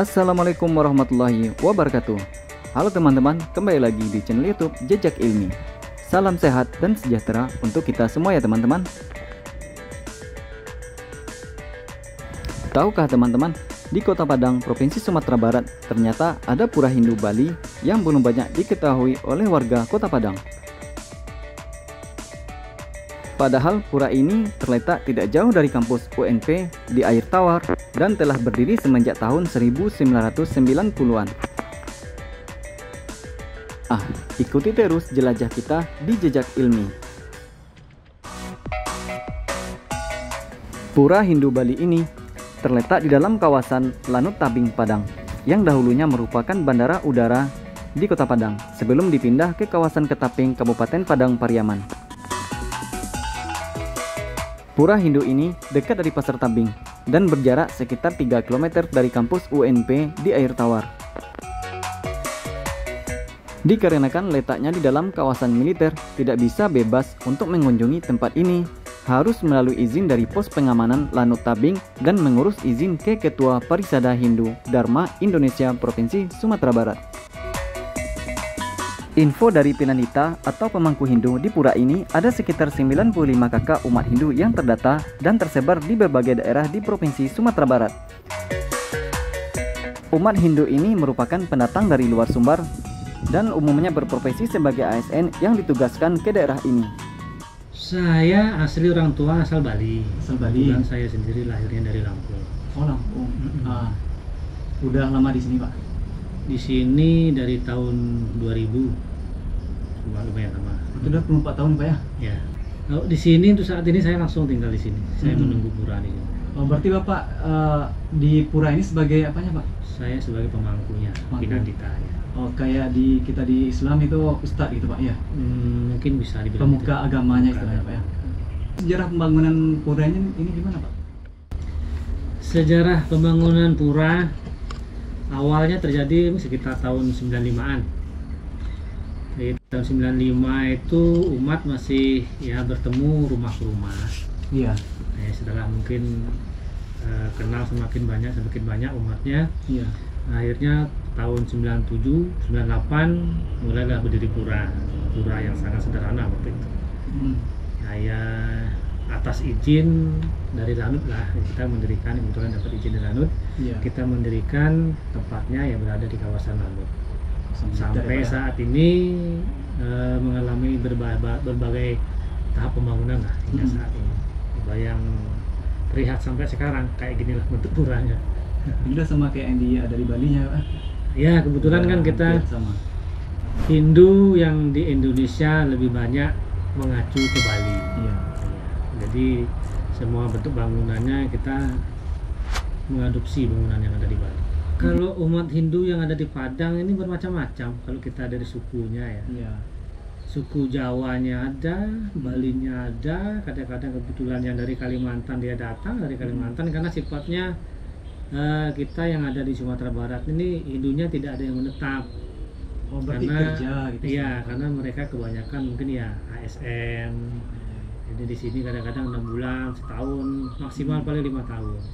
Assalamualaikum warahmatullahi wabarakatuh. Halo teman-teman, kembali lagi di channel YouTube Jejak Ilmi. Salam sehat dan sejahtera untuk kita semua ya teman-teman. Tahukah teman-teman, di Kota Padang, Provinsi Sumatera Barat, ternyata ada pura Hindu Bali yang belum banyak diketahui oleh warga Kota Padang. Padahal pura ini terletak tidak jauh dari kampus UNP di Air Tawar dan telah berdiri semenjak tahun 1990-an. Ikuti terus jelajah kita di Jejak Ilmi. Pura Hindu Bali ini terletak di dalam kawasan Lanut Tabing Padang yang dahulunya merupakan bandara udara di Kota Padang sebelum dipindah ke kawasan Ketaping, Kabupaten Padang Pariaman. Pura Hindu ini dekat dari Pasar Tabing dan berjarak sekitar 3 km dari kampus UNP di Air Tawar. Dikarenakan letaknya di dalam kawasan militer, tidak bisa bebas untuk mengunjungi tempat ini, harus melalui izin dari pos pengamanan Lanut Tabing dan mengurus izin ke Ketua Parisada Hindu Dharma Indonesia Provinsi Sumatera Barat. Info dari Pinanita atau pemangku Hindu di pura ini ada sekitar 95 kakak umat Hindu yang terdata dan tersebar di berbagai daerah di Provinsi Sumatera Barat. Umat Hindu ini merupakan pendatang dari luar Sumbar dan umumnya berprofesi sebagai ASN yang ditugaskan ke daerah ini. Saya asli orang tua asal Bali. Asal Bali. Dan saya sendiri lahirnya dari Lampung. Oh, Lampung. Udah lama di sini, Pak? Di sini dari tahun 2000. Lumayan lama. Itu udah 24 tahun, Pak ya? Ya. Kalau di sini untuk saat ini saya langsung tinggal di sini. Saya menunggu pura di sini. Oh, berarti Bapak di pura ini sebagai apanya, Pak? Saya sebagai pemangkunya, Pinandita ya. Oh, kayak kita di Islam itu ustadz gitu, Pak ya? Mungkin bisa dibilang pemuka gitu. Agamanya istilahnya, Pak ya. Sejarah pembangunan puranya ini gimana, Pak? Sejarah pembangunan pura awalnya terjadi sekitar tahun 95-an. Di tahun 95 itu umat masih ya bertemu rumah ke rumah. Iya. Setelah mungkin kenal semakin banyak umatnya. Iya. Akhirnya tahun 97, 98 mulailah berdiri pura yang sangat sederhana waktu itu. Nah ya atas izin dari Lanut lah kita mendirikan, kebetulan dapat izin dari Lanut. Iya. Kita mendirikan tempatnya yang berada di kawasan Lanut. Sampai saat ini mengalami berbagai tahap pembangunan lah hingga saat ini. Yang terlihat sampai sekarang kayak ginilah bentuk puranya. Udah sama kayak yang ada di Bali nya, Pak? Ya kebetulan kan kita sama. Hindu yang di Indonesia lebih banyak mengacu ke Bali. Iya. Jadi semua bentuk bangunannya kita mengadopsi bangunan yang ada di Bali. Kalau umat Hindu yang ada di Padang ini bermacam-macam. Kalau kita dari sukunya ya. Iya. Suku Jawanya ada, Balinya ada. Kadang-kadang kebetulan yang dari Kalimantan dia datang dari Kalimantan karena sifatnya kita yang ada di Sumatera Barat ini Hindunya tidak ada yang menetap. Oh, berarti karena kerja gitu. Iya, karena mereka kebanyakan mungkin ya ASN. Jadi di sini kadang-kadang 6 bulan, setahun, maksimal paling 5 tahun.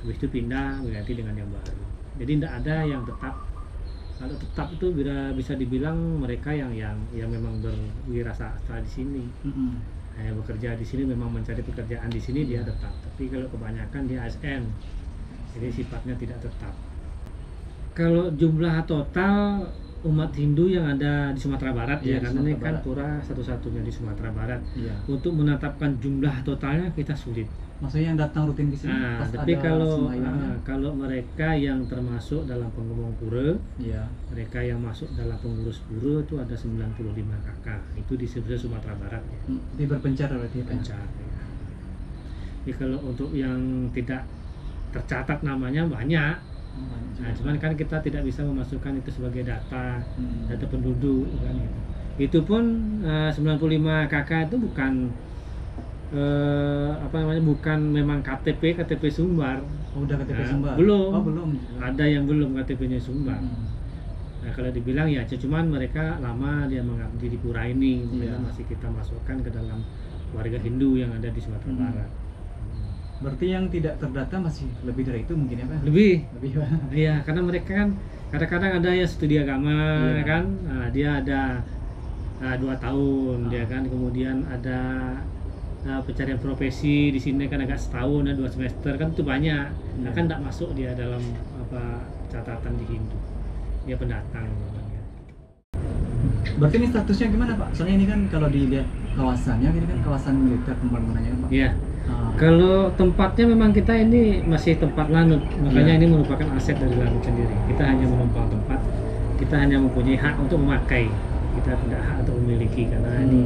Habis itu pindah berganti dengan yang baru. Jadi tidak ada yang tetap. Kalau tetap itu bisa dibilang mereka yang memang berwirausaha di sini. Bekerja di sini memang mencari pekerjaan di sini dia tetap. Tapi kalau kebanyakan dia ASN. Jadi sifatnya tidak tetap. Kalau jumlah total umat Hindu yang ada di Sumatera Barat ya karena ini kan pura satu-satunya di Sumatera Barat. Iya. Untuk menetapkan jumlah totalnya kita sulit. Maksudnya yang datang rutin di sini. Tapi kalau mereka yang termasuk dalam pengembang pura, iya. Mereka yang masuk dalam pengurus pura itu ada 95 kakak. Itu di sebelah Sumatera Barat ya. Di berpencar berarti. Berpencar. Ya. Jadi kalau untuk yang tidak tercatat namanya banyak. Nah, cuman kan kita tidak bisa memasukkan itu sebagai data penduduk kan gitu. Itu pun 95 kakak itu bukan bukan memang KTP Sumbar. Oh, udah KTP Sumbar. Belum. Oh, belum. Ada yang belum KTP-nya Sumbar. Nah, kalau dibilang ya cuman mereka lama dia mengabdi di pura ini, masih kita masukkan ke dalam warga Hindu yang ada di Sumatera Barat. Berarti yang tidak terdata masih lebih dari itu mungkin ya Pak? Lebih. Lebih Pak. Iya, karena mereka kan kadang-kadang ada yang studi agama, Iya. kan. Nah, dia ada 2 tahun, dia kan. Kemudian ada pencarian profesi di sini kan agak setahun, 2 semester, kan itu banyak. Nah, Iya. kan tidak masuk dia dalam catatan di Hindu. Dia pendatang. Berarti ini statusnya gimana Pak? Soalnya ini kan kalau dilihat kawasannya, ini kan kawasan militer pembangunannya Pak. Iya. Ah, Kalau tempatnya memang kita ini masih tempat lanut, makanya Iya. ini merupakan aset dari lanut sendiri. Kita hanya menumpang tempat, kita hanya mempunyai hak untuk memakai, kita tidak hak untuk memiliki karena ini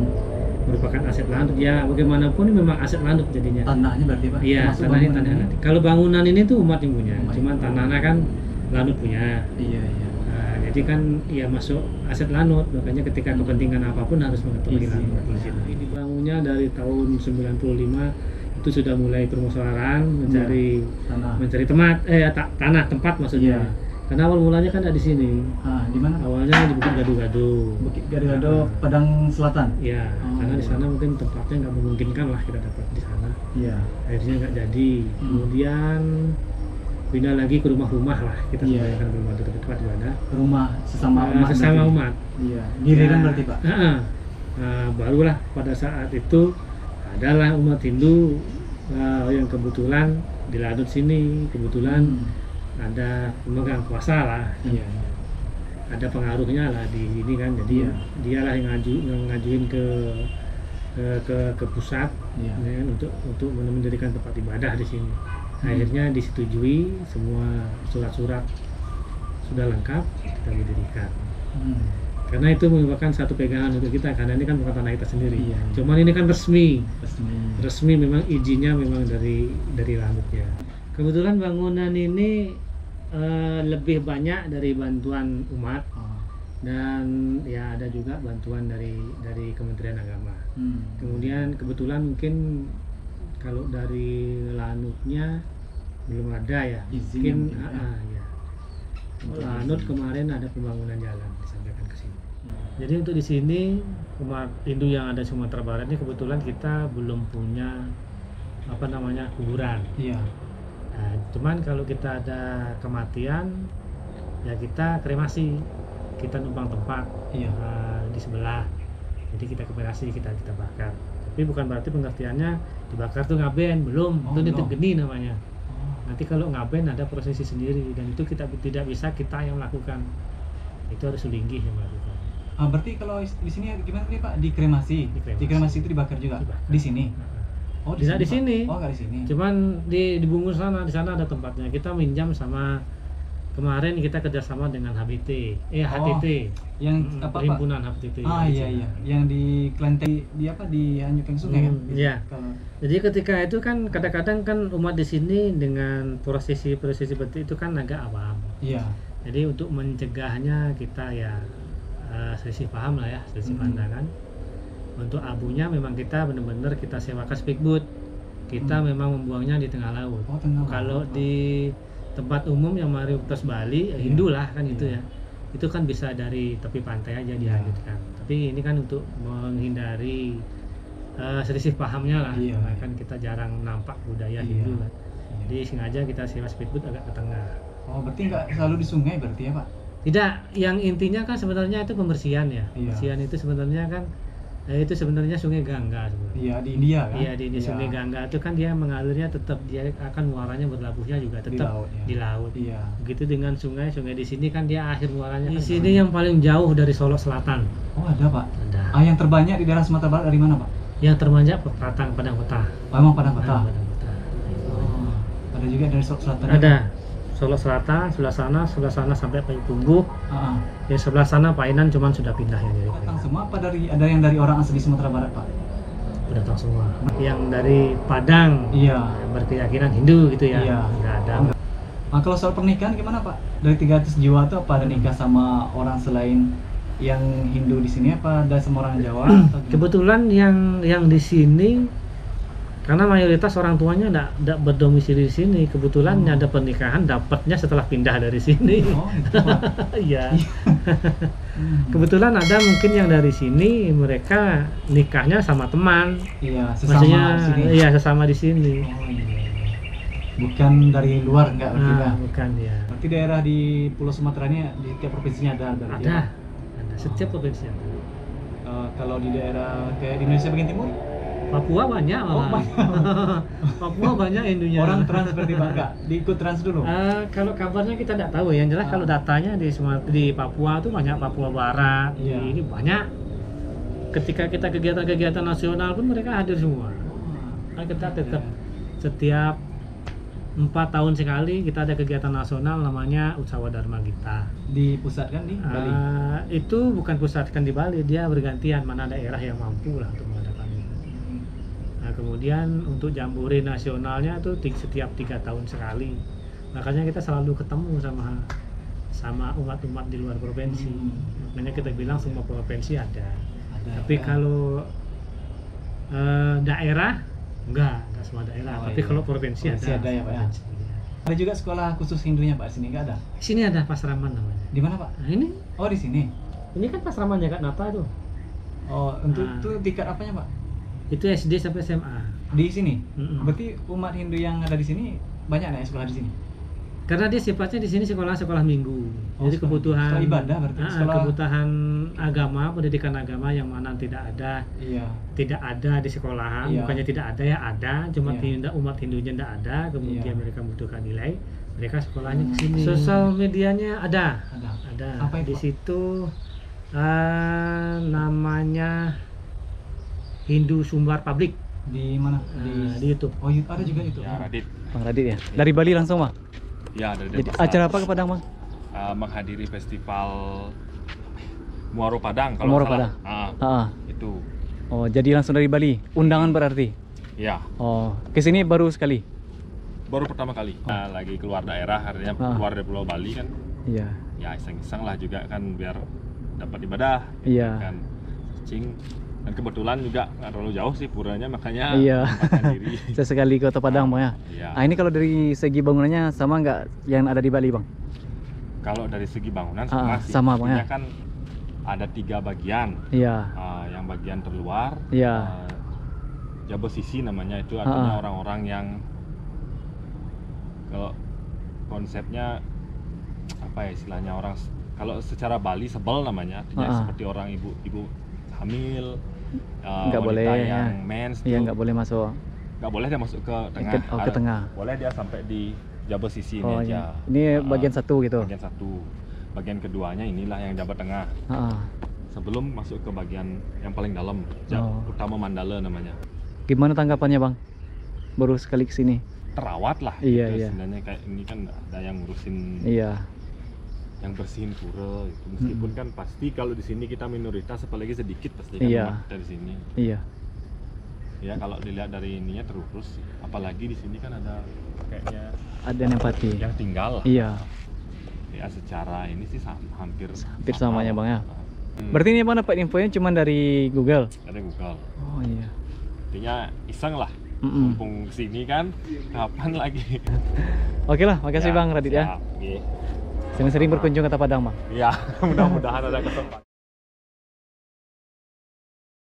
merupakan aset lanut. Ya bagaimanapun ini memang aset lanut jadinya. tanahnya berarti Pak? Iya, Termasuk tanah ini bangunan tanah ini? nanti. Kalau bangunan ini tuh umat yang punya, Umat cuman yang punya. tanahnya kan lanut punya. Iya, iya. Nah, jadi kan ya masuk aset lanut, makanya ketika kepentingan apapun harus mengetuk di Izin. lanut. Izin. Ini dibangunnya dari tahun 95 itu sudah mulai permusyawaratan mencari tanah tempat maksudnya. Iya. Karena awal mulanya kan ada di sini. Ah, di mana Pak? Awalnya di Bukit Gado-Gado. Bukit Gado-Gado, Padang Selatan. Ya, Oh, karena di iya. sana mungkin tempatnya nggak memungkinkan lah kita dapat di sana. Iya. Akhirnya nggak jadi. Kemudian pindah lagi ke rumah-rumah lah, kita Iya. semuanya kan rumah dekat-dekat ibadah. Rumah sesama umat. Sesama berarti? umat. Iya. Giliran Ya, berarti Pak. Nah, barulah pada saat itu adalah umat Hindu yang kebetulan di lanut sini kebetulan ada pemegang kuasa lah, Iya. ada pengaruhnya lah di sini kan, jadi Iya. dialah yang ngajuin ke pusat, Iya. ya kan, untuk mendirikan tempat ibadah di sini. Akhirnya disetujui, semua surat-surat sudah lengkap, kita didirikan. Karena itu merupakan satu pegangan untuk kita, karena ini kan bukan tanah kita sendiri. Iya. Cuman ini kan resmi Resmi. memang izinnya memang dari lanutnya. Kebetulan bangunan ini lebih banyak dari bantuan umat Oh. dan ya ada juga bantuan dari Kementerian Agama. Kemudian kebetulan mungkin kalau dari lanutnya belum ada ya. Izin Mungkin mungkin ya. ya. Lanut kemarin ada pembangunan jalan disampaikan ke sini. Jadi untuk di sini umat Hindu yang ada di Sumatera Barat ini kebetulan kita belum punya kuburan. Iya. Nah, cuman kalau kita ada kematian ya kita kremasi, kita numpang tempat Iya. di sebelah. Jadi kita kremasi, kita bakar. Tapi bukan berarti pengertiannya dibakar tuh ngaben, belum. Oh, Itu nitip belum. geni namanya. Nanti kalau ngaben ada prosesi sendiri dan itu kita tidak bisa kita yang melakukan. Itu harus sulinggih yang melakukan. Berarti kalau di sini gimana nih Pak? Dikremasi. Dikremasi. Dikremasi itu dibakar juga. Dibakar. Di sini. Oh, Tidak di Pak? sini. Oh, nggak di sini. Cuman di Bungus sana, di sana ada tempatnya. Kita minjam sama kemarin kita kerjasama dengan HBT, HTT, Yang apa Pak? perhimpunan HTT. Iya iya. Yang di Klenteng di Hanyukan Sungai kan? Iya. Kalau Jadi ketika itu kan kadang-kadang kan umat di sini dengan prosesi seperti itu kan agak awam. iya. Jadi untuk mencegahnya kita ya selisih paham lah ya, selisih pandangan. Untuk abunya memang kita benar-benar kita sewakan speedboat. Kita memang membuangnya di tengah laut. Oh, tengah laut. Kalau di tempat umum yang mayoritas Bali, Iya. Hindu lah kan itu Iya. ya. Itu kan bisa dari tepi pantai aja dilanjutkan. Tapi ini kan untuk menghindari selisih pahamnya lah. Iya. Nah, kan kita jarang nampak budaya Iya. Hindu kan. Iya. Jadi sengaja kita sewa speedboat agak ke tengah. Oh, berarti nggak selalu di sungai berarti ya Pak? Tidak, yang intinya kan sebenarnya itu pembersihan ya. Iya. Pembersihan itu sebenarnya kan itu sebenarnya Sungai Gangga sebenarnya. Iya, di India kan? Iya, di Sungai Gangga itu kan dia mengalirnya tetap, dia akan muaranya berlabuhnya juga tetap laut, ya. di laut. Iya. Begitu dengan sungai di sini kan dia akhir muaranya di sini yang paling jauh dari Solo Selatan. Oh, ada Pak. Ada. Yang terbanyak di daerah Sumatera Barat dari mana Pak? Yang terbanyak Padang Kota. Oh, emang Padang Kota. Padang Kota. Oh, ada juga dari Selatan. Ada Solo Selatan, sebelah sana sampai Payakumbuh. Ah, Yang sebelah sana Painan cuman sudah pindah ya dari Datang semua apa ada yang dari orang asli Sumatera Barat Pak? datang semua. Yang dari Padang Iya. berkeyakinan Hindu gitu ya. Iya. Nggak ada. Nah, kalau soal pernikahan gimana Pak? Dari 300 jiwa itu apa ada nikah sama orang selain yang Hindu di sini apa ada sama orang Jawa? Atau gimana? Kebetulan yang di sini karena mayoritas orang tuanya tidak berdomisili di sini, kebetulan ada pernikahan dapatnya setelah pindah dari sini. Oh, gitu Pak. Iya. Kebetulan ada mungkin yang dari sini mereka nikahnya sama teman. Iya, Maksudnya sesama sini. iya sesama di sini. Oh, iya. Bukan dari luar enggak berarti Nah, Bang? bukan ya. Berarti daerah di Pulau Sumatera ini di tiap provinsinya ada berarti ya? Ada. Setiap provinsi ada. Kalau di daerah kayak di Indonesia bagian timur Papua banyak Oh, malah. banyak. Papua banyak Hindunya. orang trans berarti Bang, enggak diikut trans dulu. Kalau kabarnya kita tidak tahu ya. Yang jelas kalau datanya di Papua tuh banyak, Papua Barat. Iya. Ini banyak. Ketika kita kegiatan-kegiatan nasional pun mereka hadir semua. Kan kita tetap setiap 4 tahun sekali kita ada kegiatan nasional namanya Utsawa Dharma Gita. Dipusatkan di Bali. Itu bukan pusatkan di Bali, dia bergantian mana daerah yang mampu lah untuk mengadakan itu. Nah, kemudian untuk jambore nasionalnya itu setiap 3 tahun sekali. Makanya kita selalu ketemu sama umat-umat di luar provinsi. Makanya kita bilang semua provinsi ada. Tapi kalau daerah enggak semua daerah. Tapi kalau provinsi ada ya Pak ya. provinsi, ya. Ada juga sekolah khusus Hindunya Pak, sini enggak ada? Sini ada Pasraman namanya. Di mana Pak? Nah, ini Oh, di sini. kan Pasraman ya Kak Nata itu. Oh, untuk Nah. itu tingkat apanya Pak? Itu SD sampai SMA. Di sini. Mm-mm. Berarti umat Hindu yang ada di sini banyak ya sekolah di sini? Karena dia sifatnya di sini sekolah minggu. Oh, Jadi kebutuhan sekolah ibadah berarti, sekolah- kebutuhan agama, pendidikan agama yang mana tidak ada di sekolahan. Iya. Bukannya tidak ada ya, ada, cuma Iya. umat Hindunya tidak ada. Kemudian Iya. mereka membutuhkan nilai, mereka sekolahnya ke sini. Sosial medianya ada. Apa itu, Di Pak? situ namanya Hindu Sumbar Public Di mana? di YouTube. Oh, ada juga itu. Ya, Radit. Bang Radit ya. Dari Bali langsung Bang. Ya, dari Jadi Denpasar. acara apa ke Padang Bang? Menghadiri festival Muaro Padang kalau Muaro nggak salah. Ah. Itu. Oh, jadi langsung dari Bali. Undangan berarti. Ya, Oh, ke sini baru sekali. baru pertama kali. Lagi keluar daerah, artinya keluar dari Pulau Bali kan. Iya. Ya, iseng-iseng lah juga kan biar dapat ibadah. Iya. Kan searching. Dan kebetulan juga nggak terlalu jauh sih puranya, makanya Iya. menyempatkan diri. Sesekali ke Kota Padang Bang ya. Iya. Ah, ini kalau dari segi bangunannya sama nggak yang ada di Bali Bang? Kalau dari segi bangunan sama sih. sama, Bang, ya. Artinya kan ada 3 bagian. Iya. Yang bagian terluar, Iya. Jabo Sisi namanya, itu artinya orang-orang yang kalau konsepnya apa ya istilahnya, orang kalau secara Bali sebel namanya, artinya seperti orang ibu hamil, Nggak boleh wanita ya. yang mens Iya, tuh, nggak boleh masuk. nggak boleh dia masuk ke tengah. Ke tengah. Boleh dia sampai di Jabo Sisi Oh, ini iya. aja. Ini bagian satu gitu. Bagian satu. Bagian keduanya inilah yang Jabat Tengah. Sebelum masuk ke bagian yang paling dalam, utama Mandala namanya. Gimana tanggapannya Bang? Baru sekali kesini. Terawat lah. Iya, gitu. iya. Sebenarnya kayak ini kan ada yang ngurusin, Iya. yang bersihin pura. Gitu. Meskipun kan pasti kalau di sini kita minoritas, apalagi sedikit pasti kan Iya. umat kita di sini. Iya. Ya kalau dilihat dari ininya terurus, apalagi di sini kan ada kayaknya Ada yang empati. yang tinggal. Iya. Ya secara ini sih hampir sama ya, Bang, ya? Hmm. Berarti ini Bang dapat infonya cuma dari Google. Ada Google. Oh iya. Artinya iseng lah. Mm-mm. Mumpung kesini kan, kapan lagi? Oke lah, makasih Ya, Bang Radit ya. siap, iya. Sering-sering berkunjung ke Kota Padang Bang. Iya, mudah-mudahan ada kesempatan.